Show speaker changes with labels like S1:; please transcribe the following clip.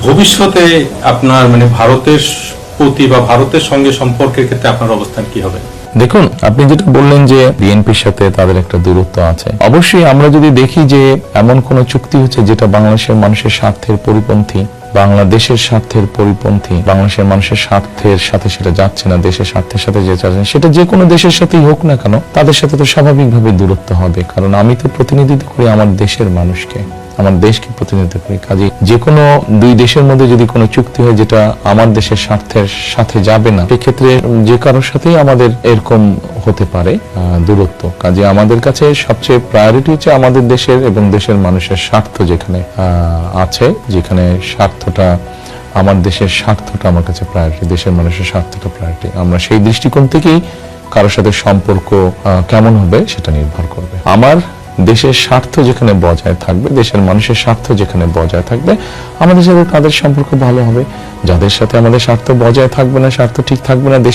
S1: ভবিষ্যতে আপনার মানে ভারতের প্রতি বা ভারতের সঙ্গে সম্পর্কের ক্ষেত্রে আপনার অবস্থান কি হবে?
S2: দেখুন, আপনি যেটা বললেন যে বিএনপির সাথে তাদের একটা দূরত্ব আছে, অবশ্যই আমরা যদি দেখি যে এমন কোন চুক্তি হচ্ছে যেটা বাংলাদেশের মানুষের স্বার্থের পরিপন্থী, বাংলাদেশের স্বার্থের পরিপন্থী, বাংলাদেশের মানুষের স্বার্থের সাথে সেটা যাচ্ছে না, দেশের স্বার্থের সাথে যে যাচ্ছে, সেটা যে কোনো দেশের সাথেই হোক না কেন, তাদের সাথে তো স্বাভাবিকভাবে দূরত্ব হবে। কারণ আমি তো প্রতিনিধিত্ব করি আমার দেশের মানুষকে, আমার দেশকে প্রতিনিধিত্ব করি। কাজে যে কোনো দুই দেশের মধ্যে যদি কোনো চুক্তি হয় যেটা আমার দেশের স্বার্থের সাথে যাবে না, সেক্ষেত্রে যে কারোর সাথেই আমাদের এরকম হতে পারে দূরত্ব। কাজে আমাদের কাছে সবচেয়ে প্রায়োরিটি হচ্ছে আমাদের দেশের এবং দেশের মানুষের স্বার্থ যেখানে আছে, যেখানে স্বার্থটা আমার দেশের স্বার্থটা আমার কাছে প্রায়োরিটি, দেশের মানুষের স্বার্থটা প্রায়োরিটি। আমরা সেই দৃষ্টিকোণ থেকেই কারোর সাথে সম্পর্ক কেমন হবে সেটা নির্ভর করবে। আমার দেশের স্বার্থ যেখানে বজায় থাকবে, দেশের মানুষের স্বার্থ যেখানে বজায় থাকবে, আমাদের সাথে তাদের সম্পর্ক ভালো হবে। যাদের সাথে আমাদের স্বার্থ বজায় থাকবে না, স্বার্থ ঠিক থাকবে না,